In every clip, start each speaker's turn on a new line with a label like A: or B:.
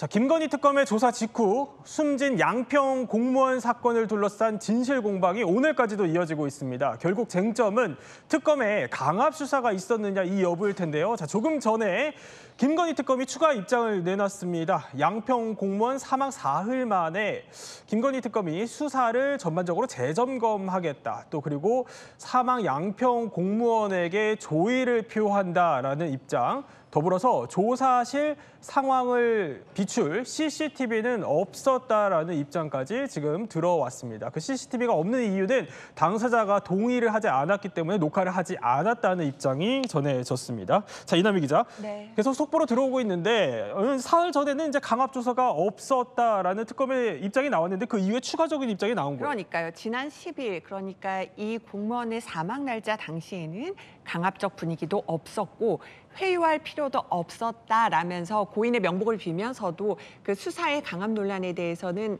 A: 자, 김건희 특검의 조사 직후 숨진 양평 공무원 사건을 둘러싼 진실 공방이 오늘까지도 이어지고 있습니다. 결국 쟁점은 특검에 강압 수사가 있었느냐 이 여부일 텐데요. 자, 조금 전에 김건희 특검이 추가 입장을 내놨습니다. 양평 공무원 사망 사흘 만에 김건희 특검이 수사를 전반적으로 재점검하겠다. 또 그리고 사망 양평 공무원에게 조의를 표한다라는 입장. 더불어서 조사실 상황을 비출 CCTV는 없었다라는 입장까지 지금 들어왔습니다. 그 CCTV가 없는 이유는 당사자가 동의를 하지 않았기 때문에 녹화를 하지 않았다는 입장이 전해졌습니다. 자, 이남희 기자.
B: 네.
A: 계속 속보로 들어오고 있는데 사흘 전에는 이제 강압 조사가 없었다라는 특검의 입장이 나왔는데 그 이후에 추가적인 입장이 나온 거예요.
B: 그러니까요. 지난 10일 그러니까 이 공무원의 사망 날짜 당시에는 강압적 분위기도 없었고 회유할 필요도 없었다라면서 고인의 명복을 빌면서도 그 수사의 강압 논란에 대해서는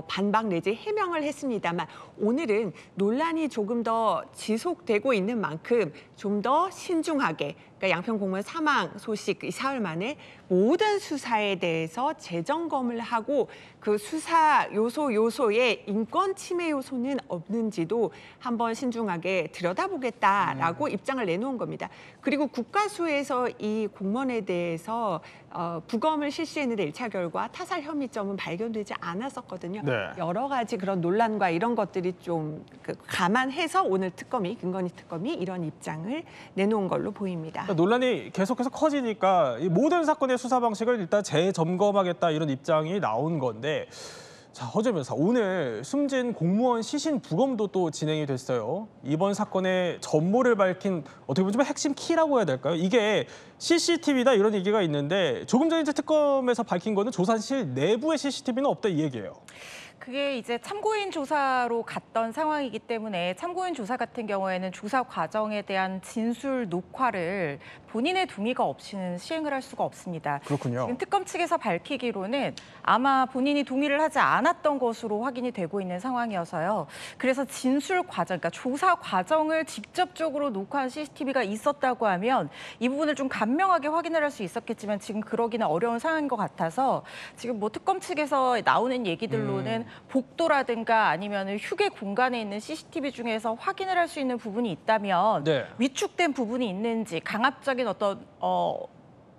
B: 반박 내지 해명을 했습니다만 오늘은 논란이 조금 더 지속되고 있는 만큼 좀 더 신중하게 그러니까 양평 공무원 사망 소식 이 사흘 만에 모든 수사에 대해서 재점검을 하고 그 수사 요소에 인권 침해 요소는 없는지도 한번 신중하게 들여다보겠다라고 입장을 내놓은 겁니다. 그리고 국가수에서 이 공무원에 대해서 부검을 실시했는데 1차 결과 타살 혐의점은 발견되지 않았었거든요.
A: 네.
B: 여러 가지 그런 논란과 이런 것들이 좀 감안해서 오늘 김건희 특검이 이런 입장을 내놓은 걸로 보입니다.
A: 그러니까 논란이 계속해서 커지니까 이 모든 사건의 수사 방식을 일단 재점검하겠다 이런 입장이 나온 건데 자, 허재 변호사, 오늘 숨진 공무원 시신 부검도 또 진행이 됐어요. 이번 사건의 전모를 밝힌 어떻게 보면 좀 핵심 키라고 해야 될까요? 이게 CCTV다 이런 얘기가 있는데 조금 전에 이제 특검에서 밝힌 거는 조사실 내부의 CCTV는 없다 이 얘기예요.
C: 그게 이제 참고인 조사로 갔던 상황이기 때문에 참고인 조사 같은 경우에는 조사 과정에 대한 진술 녹화를 본인의 동의가 없이는 시행을 할 수가 없습니다.
A: 그렇군요.
C: 지금 특검 측에서 밝히기로는 아마 본인이 동의를 하지 않았던 것으로 확인이 되고 있는 상황이어서요. 그래서 진술 과정, 그러니까 조사 과정을 직접적으로 녹화한 CCTV가 있었다고 하면 이 부분을 좀 간명하게 확인을 할 수 있었겠지만 지금 그러기는 어려운 상황인 것 같아서 지금 뭐 특검 측에서 나오는 얘기들로는 복도라든가 아니면 휴게 공간에 있는 CCTV 중에서 확인을 할 수 있는 부분이 있다면
A: 네.
C: 위축된 부분이 있는지 강압적인 어떤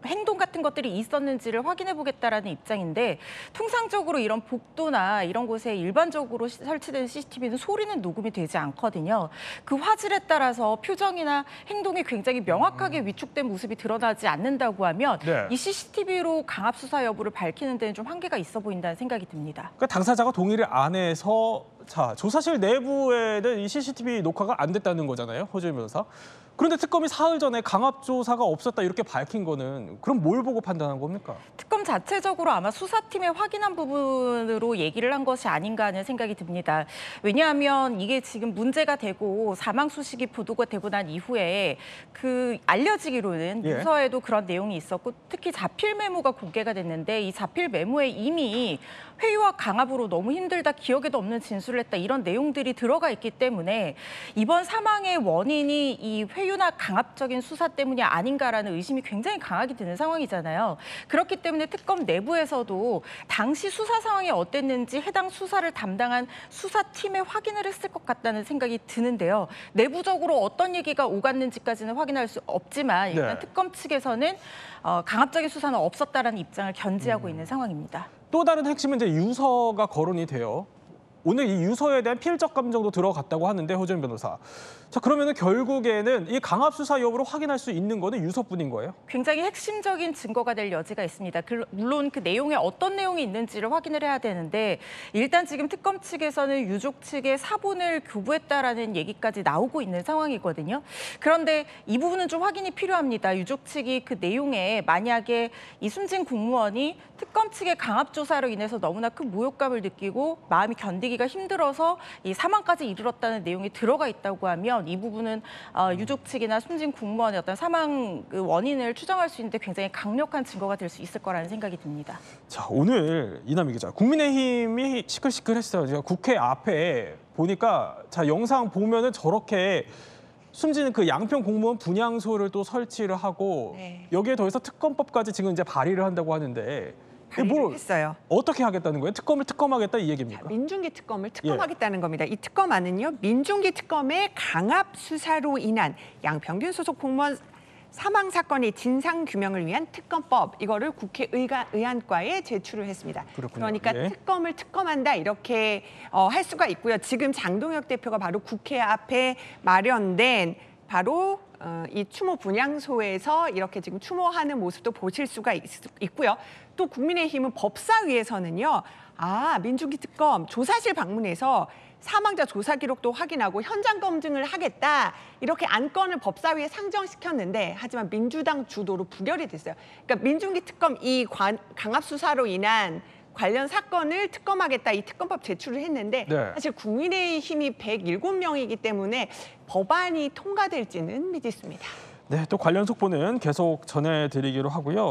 C: 행동 같은 것들이 있었는지를 확인해보겠다라는 입장인데 통상적으로 이런 복도나 이런 곳에 일반적으로 설치된 CCTV는 소리는 녹음이 되지 않거든요. 그 화질에 따라서 표정이나 행동이 굉장히 명확하게 위축된 모습이 드러나지 않는다고 하면
A: 네.
C: 이 CCTV로 강압 수사 여부를 밝히는 데는 좀 한계가 있어 보인다는 생각이 듭니다.
A: 그러니까 당사자가 동의를 안 해서 자, 조사실 내부에는 이 CCTV 녹화가 안 됐다는 거잖아요, 허재 변호사. 그런데 특검이 사흘 전에 강압 조사가 없었다 이렇게 밝힌 거는 그럼 뭘 보고 판단한 겁니까?
C: 특검 자체적으로 아마 수사팀에 확인한 부분으로 얘기를 한 것이 아닌가 하는 생각이 듭니다. 왜냐하면 이게 지금 문제가 되고 사망 소식이 보도가 되고 난 이후에 그 알려지기로는 문서에도 그런 내용이 있었고 특히 자필 메모가 공개가 됐는데 이 자필 메모에 이미 회유와 강압으로 너무 힘들다, 기억에도 없는 진술을 했다 이런 내용들이 들어가 있기 때문에 이번 사망의 원인이 이 회유나 강압적인 수사 때문이 아닌가라는 의심이 굉장히 강하게 드는 상황이잖아요. 그렇기 때문에 특검 내부에서도 당시 수사 상황이 어땠는지 해당 수사를 담당한 수사팀에 확인을 했을 것 같다는 생각이 드는데요. 내부적으로 어떤 얘기가 오갔는지까지는 확인할 수 없지만 일단 특검 측에서는 강압적인 수사는 없었다라는 입장을 견지하고 있는 상황입니다.
A: 또 다른 핵심은 이제 유서가 거론이 돼요. 오늘 이 유서에 대한 피해적 감정도 들어갔다고 하는데 허준 변호사. 자, 그러면은 결국에는 이 강압 수사 여부를 확인할 수 있는 거는 유서뿐인 거예요?
C: 굉장히 핵심적인 증거가 될 여지가 있습니다. 물론 그 내용에 어떤 내용이 있는지를 확인을 해야 되는데 일단 지금 특검 측에서는 유족 측에 사본을 교부했다라는 얘기까지 나오고 있는 상황이거든요. 그런데 이 부분은 좀 확인이 필요합니다. 유족 측이 그 내용에 만약에 이 숨진 공무원이 특검 측의 강압 조사로 인해서 너무나 큰 모욕감을 느끼고 마음이 견디기가 힘들어서 이 사망까지 이르렀다는 내용이 들어가 있다고 하면 이 부분은 유족 측이나 숨진 공무원의 어떤 사망 원인을 추정할 수 있는데 굉장히 강력한 증거가 될 수 있을 거라는 생각이 듭니다.
A: 자, 오늘 이남희 기자, 국민의힘이 시끌시끌했어요. 제가 국회 앞에 보니까 자, 영상 보면은 저렇게 숨지는 그 양평 공무원 분향소를 또 설치를 하고 여기에 더해서 특검법까지 지금 이제 발의를 한다고 하는데
B: 발의를 했어요.
A: 어떻게 하겠다는 거예요? 특검을 특검하겠다 이 얘기입니까?
B: 민중기 특검을 특검하겠다는 겁니다. 이 특검안은요, 민중기 특검의 강압 수사로 인한 양평균 소속 공무원 사망 사건의 진상 규명을 위한 특검법, 이거를 국회 의안과에 제출을 했습니다.
A: 그렇군요.
B: 그러니까
A: 예.
B: 특검을 특검한다 이렇게 할 수가 있고요. 지금 장동혁 대표가 바로 국회 앞에 마련된 바로 이 추모 분향소에서 이렇게 지금 추모하는 모습도 보실 수가 있고요. 또 국민의힘은 법사위에서는요, 민중기 특검 조사실 방문해서 사망자 조사 기록도 확인하고 현장 검증을 하겠다, 이렇게 안건을 법사위에 상정시켰는데, 하지만 민주당 주도로 부결이 됐어요. 그러니까 민중기 특검 이 강압 수사로 인한 관련 사건을 특검하겠다, 이 특검법 제출을 했는데
A: 네.
B: 사실 국민의힘이 107명이기 때문에 법안이 통과될지는 미지수입니다.
A: 네, 또 관련 속보는 계속 전해드리기로 하고요.